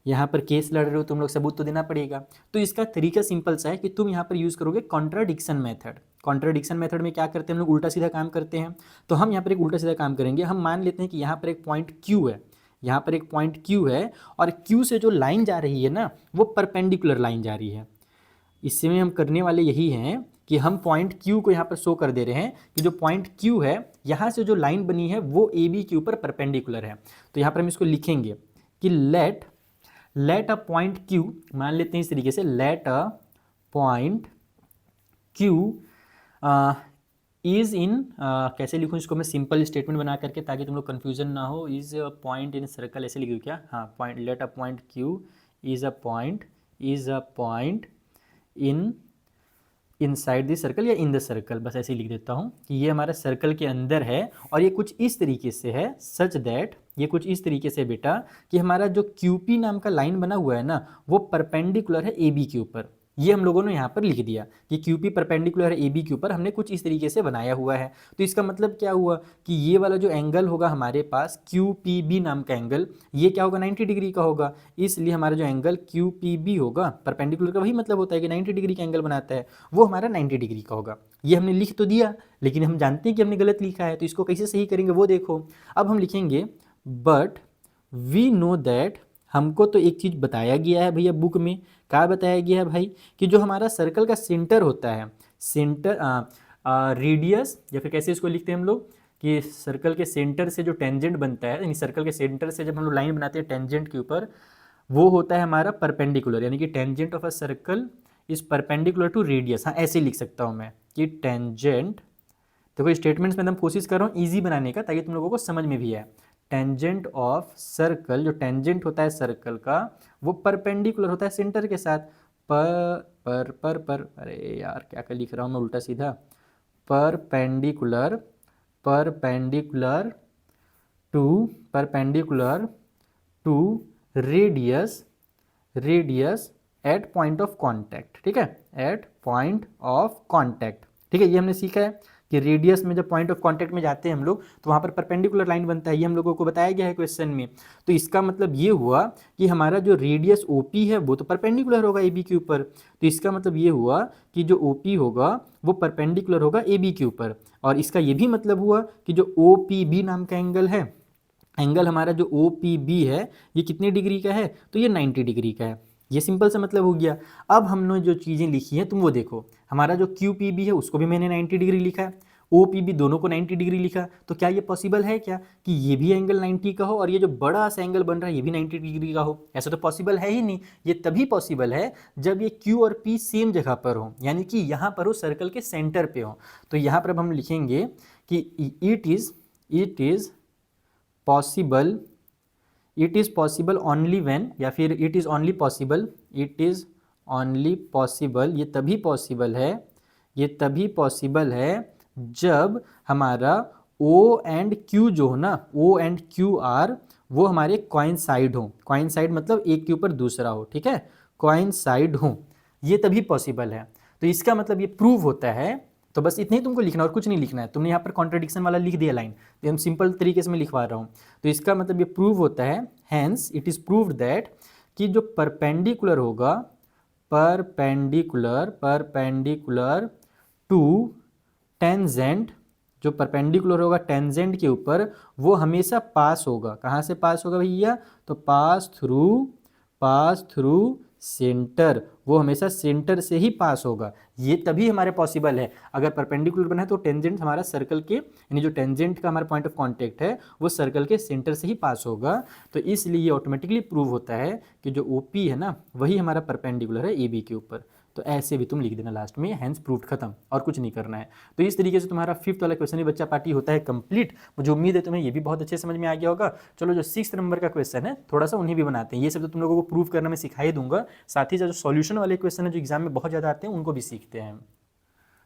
यहाँ पर केस लड़ रहे हो तुम लोग, सबूत तो देना पड़ेगा। तो इसका तरीका सिंपल सा है कि तुम यहाँ पर यूज़ करोगे कॉन्ट्राडिक्शन मेथड। कॉन्ट्राडिक्शन मेथड में क्या करते हैं हम लोग, उल्टा सीधा काम करते हैं। तो हम यहाँ पर एक उल्टा सीधा काम करेंगे। हम मान लेते हैं कि यहाँ पर एक पॉइंट Q है, यहाँ पर एक पॉइंट Q है और Q से जो लाइन जा रही है ना वो परपेंडिकुलर लाइन जा रही है। इसमें हम करने वाले यही हैं कि हम पॉइंट Q को यहाँ पर शो कर दे रहे हैं कि जो पॉइंट Q है यहाँ से जो लाइन बनी है वो ए बी के ऊपर परपेंडिकुलर है। तो यहाँ पर हम इसको लिखेंगे कि लेट अ पॉइंट Q, मान लेते हैं इस तरीके से, let a point Q is in, कैसे लिखूँ इसको मैं सिंपल स्टेटमेंट बना करके ताकि तुम लोग कन्फ्यूजन ना हो। Is a point in circle, ऐसे लिखूँ क्या, हाँ point, let a point Q is a point in inside the circle या इन द सर्कल, बस ऐसे ही लिख देता हूँ कि ये हमारा सर्कल के अंदर है और ये कुछ इस तरीके से है, सच दैट, ये कुछ इस तरीके से बेटा कि हमारा जो QP नाम का लाइन बना हुआ है ना वो परपेंडिकुलर है AB के ऊपर। ये हम लोगों ने यहाँ पर लिख दिया कि QP परपेंडिकुलर है AB के ऊपर, हमने कुछ इस तरीके से बनाया हुआ है। तो इसका मतलब क्या हुआ कि ये वाला जो एंगल होगा हमारे पास QPB नाम का एंगल, ये क्या होगा 90 डिग्री का होगा। इसलिए हमारा जो एंगल QPB होगा, परपेंडिकुलर का वही मतलब होता है कि 90 डिग्री का एंगल बनाता है, वो हमारा 90 डिग्री का होगा। ये हमने लिख तो दिया लेकिन हम जानते हैं कि हमने गलत लिखा है, तो इसको कैसे सही करेंगे वो देखो। अब हम लिखेंगे बट वी नो दैट, हमको तो एक चीज़ बताया गया है भैया बुक में। क्या बताया गया है भाई कि जो हमारा सर्कल का सेंटर होता है, सेंटर रेडियस, या फिर कैसे इसको लिखते हैं हम लोग कि सर्कल के सेंटर से जो टेंजेंट बनता है, यानी सर्कल के सेंटर से जब हम लोग लाइन बनाते हैं टेंजेंट के ऊपर, वो होता है हमारा परपेंडिकुलर, यानी कि tangent of a circle is perpendicular to radius. हाँ ऐसे लिख सकता हूँ मैं कि टेंजेंट, देखो स्टेटमेंट्स में एकदम कोशिश कर रहा हूँ ईजी बनाने का ताकि तुम लोगों को समझ में भी आए। टेंजेंट ऑफ सर्कल, जो टेंजेंट होता है सर्कल का वो परपेंडिकुलर होता है सेंटर के साथ। पर अरे यार क्या क्या लिख रहा हूँ मैं उल्टा सीधा, perpendicular, perpendicular to radius, radius at point of contact. ठीक है, एट पॉइंट ऑफ कांटेक्ट। ठीक है, ये हमने सीखा है कि रेडियस में जब पॉइंट ऑफ कांटेक्ट में जाते हैं हम लोग तो वहाँ पर परपेंडिकुलर लाइन बनता है, ये हम लोगों को बताया गया है क्वेश्चन में। तो इसका मतलब ये हुआ कि हमारा जो रेडियस OP है वो तो परपेंडिकुलर होगा AB के ऊपर, तो इसका मतलब ये हुआ कि जो OP होगा वो परपेंडिकुलर होगा AB के ऊपर। और इसका ये भी मतलब हुआ कि जो OPB नाम का एंगल है, एंगल हमारा जो OPB है ये कितने डिग्री का है, तो ये 90 डिग्री का है। ये सिंपल सा मतलब हो गया। अब हमने जो चीज़ें लिखी हैं तुम वो देखो, हमारा जो QPB है उसको भी मैंने 90 डिग्री लिखा है, OPB दोनों को 90 डिग्री लिखा। तो क्या ये पॉसिबल है क्या कि ये भी एंगल 90 का हो और ये जो बड़ा सा एंगल बन रहा है ये भी 90 डिग्री का हो? ऐसा तो पॉसिबल है ही नहीं। ये तभी पॉसिबल है जब ये Q और P सेम जगह पर हो, यानी कि यहाँ पर हो सर्कल के सेंटर पे हो। तो यहाँ पर अब हम लिखेंगे कि it is possible, it is possible only when, या फिर it is only possible, it is only possible, ये तभी पॉसिबल है, ये तभी पॉसिबल है जब हमारा O एंड Q जो हो ना, O एंड QR वो हमारे कोइंसाइड हो। कोइंसाइड मतलब एक के ऊपर दूसरा हो, ठीक है, कोइंसाइड हो, ये तभी पॉसिबल है। तो इसका मतलब ये प्रूव होता है। तो बस इतना ही तुमको लिखना और कुछ नहीं लिखना है। तुमने यहाँ पर कॉन्ट्रडिक्शन वाला लिख दिया लाइन, तो हम सिंपल तरीके से मैं लिखवा रहा हूँ। तो इसका मतलब ये प्रूव होता है, hence it is proved that कि जो परपेंडिकुलर होगा, परपेंडिकुलर टू टेंजेंट, जो परपेंडिकुलर होगा टेंजेंट के ऊपर वो हमेशा पास होगा। कहाँ से पास होगा भैया, तो पास थ्रू सेंटर, वो हमेशा सेंटर से ही पास होगा। ये तभी हमारे पॉसिबल है। अगर परपेंडिकुलर बना है तो टेंजेंट हमारा सर्कल के, यानी जो टेंजेंट का हमारा पॉइंट ऑफ कांटेक्ट है वो सर्कल के सेंटर से ही पास होगा। तो इसलिए ये ऑटोमेटिकली प्रूव होता है कि जो OP है ना वही हमारा परपेंडिकुलर है AB के ऊपर। तो ऐसे भी तुम लिख देना लास्ट में, हैंस प्रूव्ड, खत्म, और कुछ नहीं करना है। तो इस तरीके से तुम्हारा 5th वाला क्वेश्चन ही बच्चा पार्टी होता है कंप्लीट। मुझे उम्मीद है तुम्हें ये भी बहुत अच्छे समझ में आ गया होगा। चलो जो 6th नंबर का क्वेश्चन है थोड़ा सा उन्हें भी बनाते हैं। ये सब तो तुम लोगों को प्रूव करना मैं सिखाई दूंगा, साथ ही जो सॉल्यूशन वाले क्वेश्चन है जो एग्जाम में बहुत ज़्यादा आते हैं उनको भी सीखते हैं।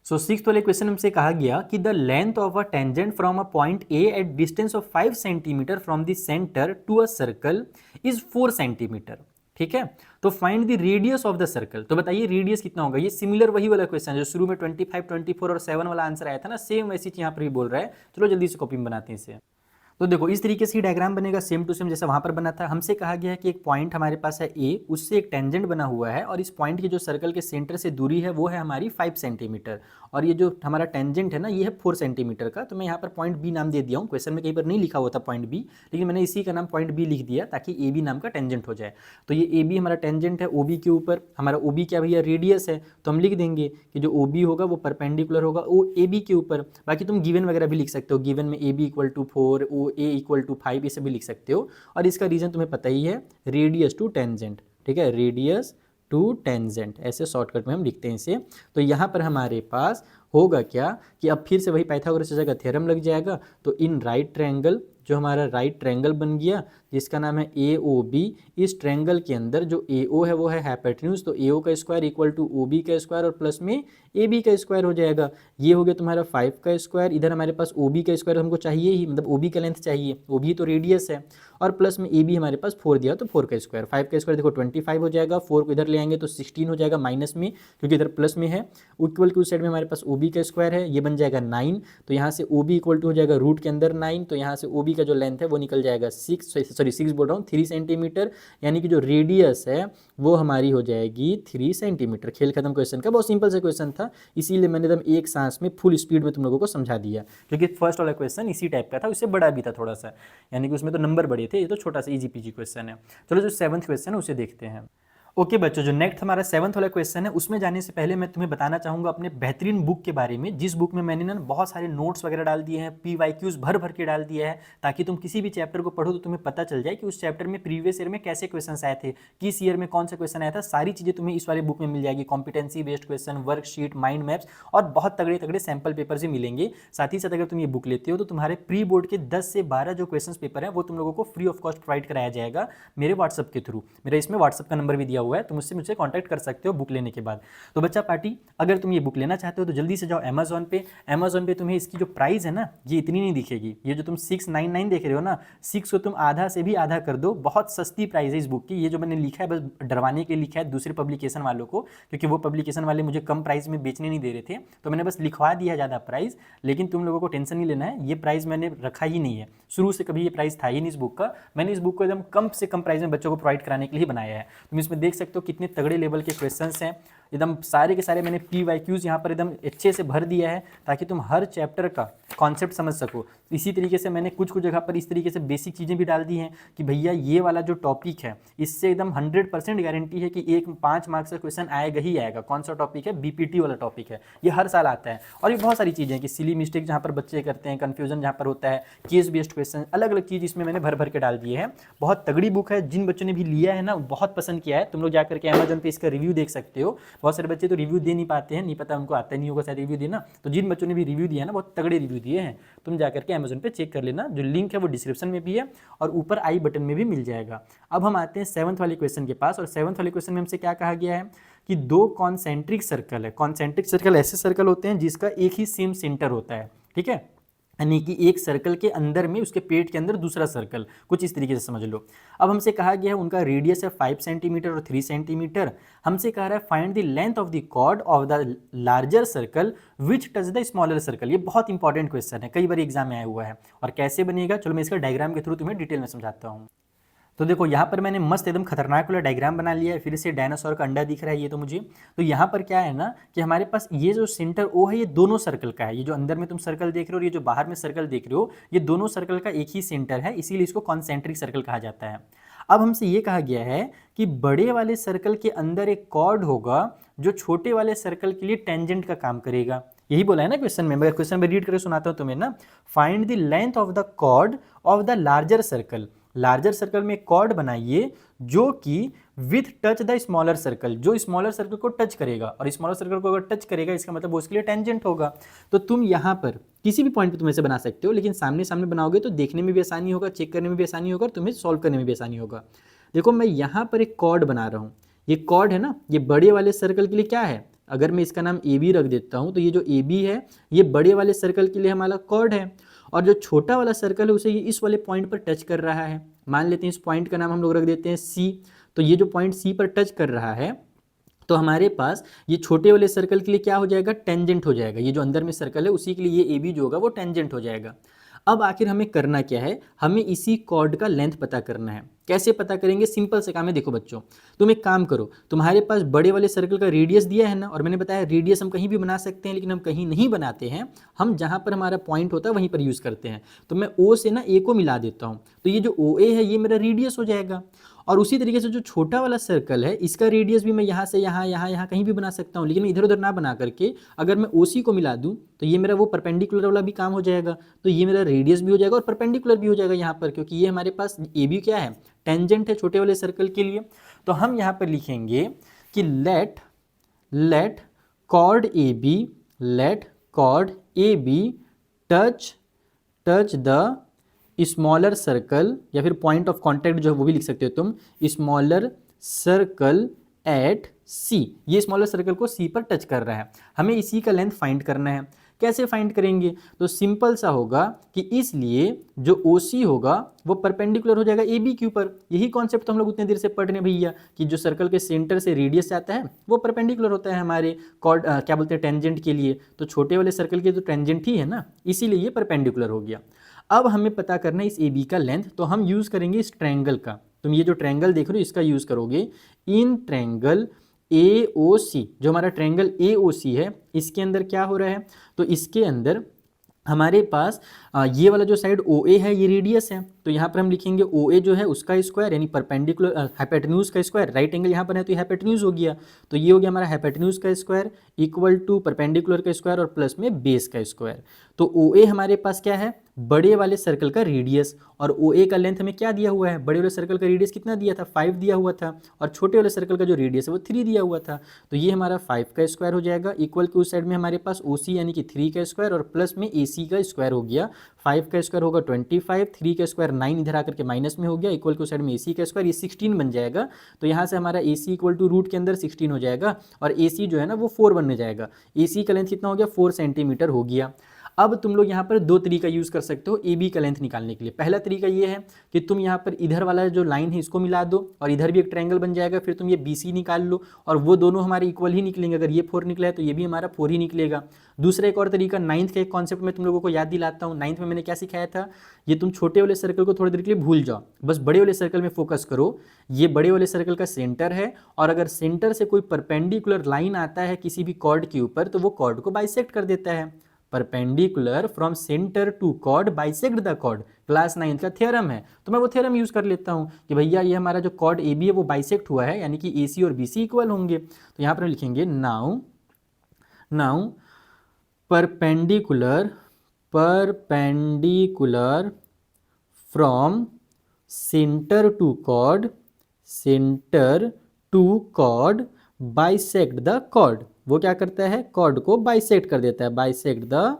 सो 6th वाले क्वेश्चन हमसे कहा गया कि the length of a tangent from a point A at distance of 5 centimetre from the centre to a circle is 4 centimetre. ठीक है, तो find the radius of the circle. तो बताइए रेडियस कितना होगा। ये सिमिलर वही वाला क्वेश्चन है जो शुरू में 25, 24 और 7 वाला आंसर आया था ना, सेम वैसी चीज यहाँ पर भी बोल रहा है। चलो जल्दी से कॉपी में बनाते हैं इसे। तो देखो इस तरीके से डायग्राम बनेगा सेम टू सेम जैसा वहाँ पर बना था। हमसे कहा गया है कि एक पॉइंट हमारे पास है A, उससे एक टेंजेंट बना हुआ है और इस पॉइंट की जो सर्कल के सेंटर से दूरी है वो है हमारी 5 सेंटीमीटर, और ये जो हमारा टेंजेंट है ना ये है 4 सेंटीमीटर का। तो मैं यहाँ पर पॉइंट B नाम दे दिया हूँ। क्वेश्चन में कहीं पर नहीं लिखा हुआ था पॉइंट B, लेकिन मैंने इसी का नाम पॉइंट B लिख दिया ताकि AB नाम का टेंजेंट हो जाए। तो ये AB हमारा टेंजेंट है OB के ऊपर। हमारा OB क्या भैया, रेडियस है, तो हम लिख देंगे कि जो OB होगा वो परपेंडिकुलर होगा वो AB के ऊपर। बाकी तुम गिवन वगैरह भी लिख सकते हो, गिवन में AB equal to 4, OA equal to 5, ये सब भी लिख सकते हो। और इसका रीजन तुम्हें पता ही है, रेडियस टू टेंजेंट। ठीक है, रेडियस टू टेंजेंट, ऐसे शॉर्टकट में हम लिखते हैं इसे। तो यहाँ पर हमारे पास होगा क्या कि अब फिर से वही पाइथागोरस का थ्योरम लग जाएगा। तो इन राइट ट्रायंगल, जो हमारा राइट ट्रायंगल बन गया जिसका नाम है AOB, इस ट्रायंगल के अंदर जो AO है वो है हाइपोटेन्यूज, तो AO का स्क्वायर इक्वल टू OB का स्क्वायर और प्लस में AB का स्क्वायर हो जाएगा। ये हो गया तुम्हारा 5 का स्क्वायर, इधर हमारे पास OB का स्क्वायर हमको चाहिए ही, मतलब OB का लेंथ चाहिए, OB तो रेडियस है, और प्लस में AB हमारे पास 4 दिया तो 4 का स्क्वायर, 5 का स्क्वायर देखो 25 हो जाएगा, 4 को इधर ले आएंगे तो 16 हो जाएगा माइनस में, क्योंकि इधर प्लस में है। इक्वल के उस साइड में हमारे पास OB का स्क्वायर है, ये बन जाएगा 9, तो यहाँ से OB इक्वल टू हो जाएगा रूट के अंदर 9, तो यहाँ से OB का जो लेंथ है वो निकल जाएगा 6 बोल रहा हूँ 3 सेंटीमीटर, यानी कि जो रेडियस है वो हमारी हो जाएगी 3 सेंटीमीटर। खेल खत्म क्वेश्चन का, बहुत सिंपल सा क्वेश्चन था, इसीलिए मैंने एकदम एक सांस में फुल स्पीड में तुम लोगों को समझा दिया, क्योंकि फर्स्ट वाला क्वेश्चन इसी टाइप का था, उससे बड़ा भी था थोड़ा सा, यानी कि उसमें तो नंबर बड़े थे, ये तो छोटा सा इजी पीजी क्वेश्चन है। चलो जो 7th क्वेश्चन है उसे देखते हैं। ओके बच्चों, जो नेक्स्ट हमारा 7th वाला क्वेश्चन है उसमें जाने से पहले मैं तुम्हें बताना चाहूँगा अपने बेहतरीन बुक के बारे में, जिस बुक में मैंने ना बहुत सारे नोट्स वगैरह डाल दिए हैं, PYQs भर भर के डाल दिया है, ताकि तुम किसी भी चैप्टर को पढ़ो तो तुम्हें पता चल जाए कि उस चैप्टर में प्रीवियस ईयर में कैसे क्वेश्चन आए थे, किस ईयर में कौन सा क्वेश्चन आया था, सारी चीज़ें तुम्हें इस वाले बुक में मिल जाएगी। Competency based question, worksheet, mind maps और बहुत तगड़े तगड़े सैम्पल पेपर भी मिलेंगे। साथ ही साथ अगर तुम ये बुक लेते हो तो तुम्हारे प्री बोर्ड के 10 से 12 जो क्वेश्चन पेपर है वो तुम लोगों को फ्री ऑफ कॉस्ट प्रोवाइड कराया जाएगा मेरे व्हाट्सअप के थ्रू। मेरा इसमें व्हाट्सअप का नंबर भी दिया हुआ है, तुम मुझसे कॉन्टैक्ट कर सकते हो बुक लेने के बाद। तो बच्चा पार्टी, अगर तुम ये बुक लेना चाहते हो तो जल्दी से जाओ अमेजोन पे तुम्हें इसकी जो प्राइस है ना ये इतनी नहीं दिखेगी, ये जो तुम 699 देख रहे हो ना, 6 को तुम आधा से भी आधा कर दो, बहुत सस्ती प्राइस है इस बुक की। ये जो मैंने लिखा है बस डरवाने के लिए लिखा है दूसरे पब्लिकेशन वालों को, क्योंकि वो पब्लिकेशन वाले मुझे कम प्राइस में बेचने नहीं दे रहे थे, तो मैंने बस लिखवा दिया ज़्यादा प्राइस। लेकिन तुम लोगों को टेंशन नहीं लेना है, ये प्राइस मैंने रखा ही नहीं है, शुरू से कभी ये प्राइस था ही नहीं इस बुक का। मैंने इस बुक को एकदम कम से कम प्राइस में बच्चों को प्रोवाइड कराने के लिए बनाया है। तुम इसमें देख सकते हो कितने तगड़े लेवल के क्वेश्चंस हैं, एकदम सारे के सारे मैंने PYQs यहाँ पर एकदम अच्छे से भर दिया है, ताकि तुम हर चैप्टर का कॉन्सेप्ट समझ सको। इसी तरीके से मैंने कुछ कुछ जगह पर इस तरीके से बेसिक चीज़ें भी डाल दी हैं कि भैया ये वाला जो टॉपिक है इससे एकदम 100% गारंटी है कि 5 मार्क्स का क्वेश्चन आएगा ही आएगा। कौन सा टॉपिक है? BPT वाला टॉपिक है, ये हर साल आता है। और ये बहुत सारी चीज़ें हैं कि सिली मिस्टेक जहाँ पर बच्चे करते हैं, कन्फ्यूजन जहाँ पर होता है, केस बेस्ड क्वेश्चन, अलग अलग चीज़ इसमें मैंने भर भर के डाल दिए हैं। बहुत तगड़ी बुक है, जिन बच्चों ने भी लिया है ना बहुत पसंद किया है। तुम लोग जाकर के अमेजन पे इसका रिव्यू देख सकते हो। बहुत सारे बच्चे तो रिव्यू दे नहीं पाते हैं, नहीं पता उनको आता नहीं होगा शायद रिव्यू देना, तो जिन बच्चों ने भी रिव्यू दिया है ना बहुत तगड़े रिव्यू दिए हैं। तुम जाकर के अमेजन पे चेक कर लेना, जो लिंक है वो डिस्क्रिप्शन में भी है और ऊपर आई बटन में भी मिल जाएगा। अब हम आते हैं 7th वाले क्वेश्चन के पास, और 7th वाले क्वेश्चन में हमसे क्या कहा गया है कि 2 कॉन्सेंट्रिक सर्कल है। कॉन्सेंट्रिक सर्कल ऐसे सर्कल होते हैं जिसका एक ही सेम सेंटर होता है, ठीक है, यानी कि एक सर्कल के अंदर में उसके पेट के अंदर दूसरा सर्कल, कुछ इस तरीके से समझ लो। अब हमसे कहा गया है उनका रेडियस है 5 सेंटीमीटर और 3 सेंटीमीटर। हमसे कह रहा है find the length of the chord of the larger circle which touch the smaller circle. ये बहुत इंपॉर्टेंट क्वेश्चन है, कई बार एग्जाम में आया हुआ है। और कैसे बनेगा, चलो मैं इसका डायग्राम के थ्रू तुम्हें डिटेल में समझाता हूँ। तो देखो यहाँ पर मैंने मस्त एकदम खतरनाक वाला डायग्राम बना लिया है, फिर से डायनासोर का अंडा दिख रहा है ये तो मुझे। तो यहाँ पर क्या है ना कि हमारे पास ये जो सेंटर ओ है ये दोनों सर्कल का है, ये जो अंदर में तुम सर्कल देख रहे हो और ये जो बाहर में सर्कल देख रहे हो ये दोनों सर्कल का एक ही सेंटर है, इसीलिए इसको कॉन्सेंट्रिक सर्कल कहा जाता है। अब हमसे ये कहा गया है कि बड़े वाले सर्कल के अंदर एक कॉर्ड होगा जो छोटे वाले सर्कल के लिए टेंजेंट का काम करेगा। यही बोला है ना क्वेश्चन में, मैं क्वेश्चन में रीड करके सुनाता हूँ तुम्हें ना। Find the length of the chord of the larger circle. Larger circle में कॉर्ड बनाइए जो कि with touch the smaller circle, जो स्मॉलर सर्कल को टच करेगा, और स्मॉलर सर्कल को अगर टच करेगा इसका मतलब वो उसके लिए टेंजेंट होगा। तो तुम यहाँ पर किसी भी पॉइंट पे तुम ऐसे बना सकते हो, लेकिन सामने सामने बनाओगे तो देखने में भी आसानी होगा, चेक करने में भी आसानी होगा और तुम्हें सॉल्व करने में भी आसानी होगा। देखो मैं यहाँ पर एक कॉर्ड बना रहा हूँ, ये कॉर्ड है ना, ये बड़े वाले सर्कल के लिए क्या है, अगर मैं इसका नाम AB रख देता हूँ तो ये जो AB है ये बड़े वाले सर्कल के लिए हमारा कॉर्ड है, और जो छोटा वाला सर्कल है उसे ये इस वाले पॉइंट पर टच कर रहा है। मान लेते हैं इस पॉइंट का नाम हम लोग रख देते हैं C। तो ये जो पॉइंट C पर टच कर रहा है तो हमारे पास ये छोटे वाले सर्कल के लिए क्या हो जाएगा, टेंजेंट हो जाएगा। ये जो अंदर में सर्कल है उसी के लिए ये AB जो होगा वो टेंजेंट हो जाएगा। अब आखिर हमें करना क्या है, हमें इसी कॉर्ड का लेंथ पता करना है। कैसे पता करेंगे, सिंपल से काम है। देखो बच्चों तुम एक काम करो, तुम्हारे पास बड़े वाले सर्कल का रेडियस दिया है ना, और मैंने बताया रेडियस हम कहीं भी बना सकते हैं, लेकिन हम कहीं नहीं बनाते हैं, हम जहाँ पर हमारा पॉइंट होता है वहीं पर यूज़ करते हैं। तो मैं O से ना A को मिला देता हूँ, तो ये जो OA है ये मेरा रेडियस हो जाएगा। और उसी तरीके से जो छोटा वाला सर्कल है इसका रेडियस भी मैं यहाँ से यहाँ यहाँ यहाँ कहीं भी बना सकता हूँ, लेकिन मैं इधर उधर ना बना करके अगर मैं OC को मिला दूँ तो ये मेरा वो परपेंडिकुलर वाला भी काम हो जाएगा। तो ये मेरा रेडियस भी हो जाएगा और परपेंडिकुलर भी हो जाएगा यहाँ पर, क्योंकि ये हमारे पास AB क्या है, टेंजेंट है छोटे वाले सर्कल के लिए। तो हम यहाँ पर लिखेंगे कि let chord AB touch the smaller circle, या फिर पॉइंट ऑफ कॉन्टैक्ट जो है वो भी लिख सकते हो तुम, स्मॉलर सर्कल एट सी। ये स्मॉलर सर्कल को सी पर टच कर रहा है, हमें इसी का लेंथ फाइंड करना है। कैसे फाइंड करेंगे? तो सिंपल सा होगा कि इसलिए जो OC होगा वो परपेंडिकुलर हो जाएगा AB के ऊपर। यही कॉन्सेप्ट तो हम लोग उतने देर से पढ़ रहे हैं भैया, कि जो सर्कल के सेंटर से रेडियस आता है वो परपेंडिकुलर होता है हमारे कॉर्ड क्या बोलते हैं टेंजेंट के लिए। तो छोटे वाले सर्कल के तो टेंजेंट ही है ना, इसीलिए ये परपेंडिकुलर हो गया। अब हमें पता करना है इस AB का लेंथ, तो हम यूज़ करेंगे इस ट्रायंगल का। तुम ये जो ट्रायंगल देख रहे हो इसका यूज़ करोगे। इन ट्रायंगल AOC, जो हमारा ट्रायंगल AOC है, इसके अंदर क्या हो रहा है? तो इसके अंदर हमारे पास ये वाला जो साइड OA है ये रेडियस है, तो यहाँ पर हम लिखेंगे OA जो है उसका स्क्वायर, यानी परपेंडिकुलर हाइपोटेन्यूज का स्क्वायर। राइट एंगल यहाँ पर है तो ये हाइपोटेन्यूज हो गया, तो ये हो गया हमारा हाइपोटेन्यूज का स्क्वायर इक्वल टू परपेंडिकुलर का स्क्वायर और प्लस में बेस का स्क्वायर। तो OA हमारे पास क्या है? बड़े वाले सर्कल का रेडियस, और OA का लेंथ हमें क्या दिया हुआ है? बड़े वाले सर्कल का रेडियस कितना दिया था? 5 दिया हुआ था, और छोटे वाले सर्कल का जो रेडियस है वो 3 दिया हुआ था। तो ये हमारा 5 का स्क्वायर हो जाएगा, इक्वल के उस साइड में हमारे पास OC यानी कि 3 का स्क्वायर और प्लस में AC का स्क्वायर हो गया। 5 का स्क्वायर होगा 25, 3 का स्क्वायर 9 इधर आकर के माइनस में हो गया, इक्वल के उस साइड में AC का स्क्वायर, ये 16 बन जाएगा। तो यहाँ से हमारा AC इक्वल टू रूट के अंदर 16 हो जाएगा, और AC जो है ना वो 4 बनने जाएगा। AC का लेंथ कितना हो गया? 4 सेंटीमीटर हो गया। अब तुम लोग यहाँ पर दो तरीका यूज़ कर सकते हो AB का लेंथ निकालने के लिए। पहला तरीका ये है कि तुम यहाँ पर इधर वाला जो लाइन है इसको मिला दो, और इधर भी एक ट्रायंगल बन जाएगा, फिर तुम ये BC निकाल लो, और वो दोनों हमारे इक्वल ही निकलेंगे। अगर ये 4 निकला है तो ये भी हमारा 4 ही निकलेगा। दूसरा एक और तरीका, 9th का एक कॉन्सेप्ट में तुम लोगों को याद दिलाता हूँ। 9th में मैंने क्या सिखाया था? ये तुम छोटे वाले सर्कल को थोड़ी देर के लिए भूल जाओ, बस बड़े वाले सर्कल में फोकस करो। ये बड़े वाले सर्कल का सेंटर है, और अगर सेंटर से कोई परपेंडिकुलर लाइन आता है किसी भी कॉर्ड के ऊपर, तो वो कॉर्ड को बाइसेक्ट कर देता है। Perpendicular from centre to chord bisect the chord, class 9th का थ्योरम है। तो मैं वो थ्योरम यूज कर लेता हूँ कि भैया ये हमारा जो कॉर्ड AB है वो बाइसेक्ट हुआ है, यानी कि AC और BC इक्वल होंगे। तो यहाँ पर हम लिखेंगे now perpendicular from centre to chord bisect the chord. वो क्या करता है? कॉर्ड को बाइसेक्ट कर देता है, बाइसेक्ट द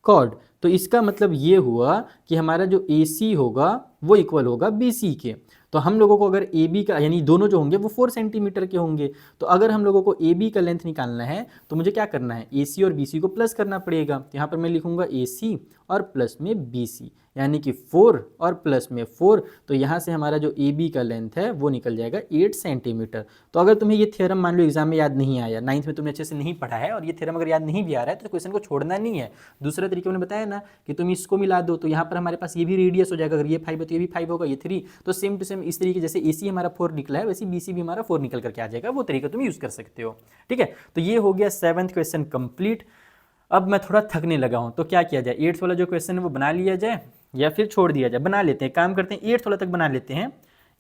कॉर्ड। तो इसका मतलब ये हुआ कि हमारा जो AC होगा वो इक्वल होगा BC के। तो हम लोगों को अगर AB का, यानी दोनों जो होंगे वो 4 सेंटीमीटर के होंगे, तो अगर हम लोगों को AB का लेंथ निकालना है तो मुझे क्या करना है? AC और BC को प्लस करना पड़ेगा। तो यहाँ पर मैं लिखूंगा AC और प्लस में BC, यानी कि 4 और प्लस में 4। तो यहाँ से हमारा जो AB का लेंथ है वो निकल जाएगा 8 सेंटीमीटर। तो अगर तुम्हें ये थ्योरम मान लो एग्जाम में याद नहीं आया, 9th में तुमने अच्छे से नहीं पढ़ा है, और ये थ्योरम अगर याद नहीं भी आ रहा है तो क्वेश्चन को छोड़ना नहीं है। दूसरा तरीका मैंने बताया ना कि तुम इसको मिला दो, तो यहाँ पर हमारे पास ये भी रेडियस हो जाएगा। अगर ये 5 है तो ये भी 5 होगा, ये 3, तो सेम टू सेम इस तरीके जैसे AC हमारा 4 निकला है वैसे BC भी हमारा 4 निकल करके आ जाएगा। वो तरीका तुम यूज कर सकते हो, ठीक है। तो ये हो गया 7th क्वेश्चन कंप्लीट। अब मैं थोड़ा थकने लगा हूं, तो क्या किया जाए? 8th वाला जो क्वेश्चन है वो बना लिया जाए या फिर छोड़ दिया जाए? बना लेते हैं, काम करते हैं 8th वाला तक बना लेते हैं,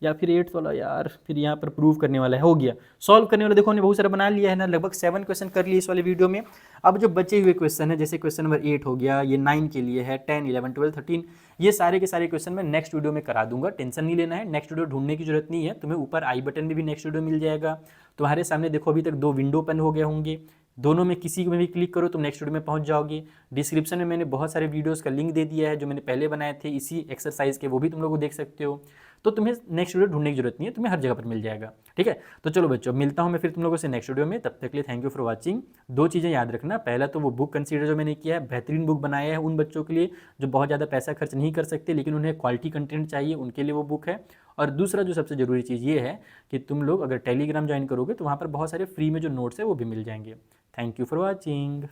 या फिर 8th वाला यार फिर यहाँ पर प्रूव करने वाला है, हो गया सॉल्व करने वाला। देखो हमने बहुत सारा बना लिया है ना, लगभग 7 क्वेश्चन कर लिए इस वाले वीडियो में। अब जो बचे हुए क्वेश्चन है, जैसे क्वेश्चन नंबर 8 हो गया, ये 9 के लिए है, 10, 11, 12, 13, ये सारे के सारे क्वेश्चन मैं नेक्स्ट वीडियो में करा दूंगा। टेंशन नहीं लेना है, नेक्स्ट वीडियो ढूंढने की जरूरत नहीं है। तुम्हें ऊपर आई बटन में भी नेक्स्ट वीडियो मिल जाएगा। तुम्हारे सामने देखो अभी तक 2 विंडो ओपन हो गए होंगे, दोनों में किसी में भी क्लिक करो तुम नेक्स्ट वीडियो में पहुंच जाओगे। डिस्क्रिप्शन में मैंने बहुत सारे वीडियोस का लिंक दे दिया है जो मैंने पहले बनाए थे इसी एक्सरसाइज के, वो भी तुम लोग देख सकते हो। तो तुम्हें नेक्स्ट वीडियो ढूंढने की जरूरत नहीं है, तुम्हें हर जगह पर मिल जाएगा, ठीक है। तो चलो बच्चों, मिलता हूं मैं फिर तुम लोगों से नेक्स्ट वीडियो में। तब तक के लिए थैंक यू फॉर वाचिंग। 2 चीज़ें याद रखना, पहला तो वो बुक कंसीडर जो मैंने किया है, बेहतरीन बुक बनाया है उन बच्चों के लिए जो बहुत ज़्यादा पैसा खर्च नहीं कर सकते लेकिन उन्हें क्वालिटी कंटेंट चाहिए, उनके लिए वो बुक है। और दूसरा जो सबसे ज़रूरी चीज़ ये है कि तुम लोग अगर टेलीग्राम ज्वाइन करोगे तो वहाँ पर बहुत सारे फ्री में जो नोट्स है वो भी मिल जाएंगे। Thank you for watching.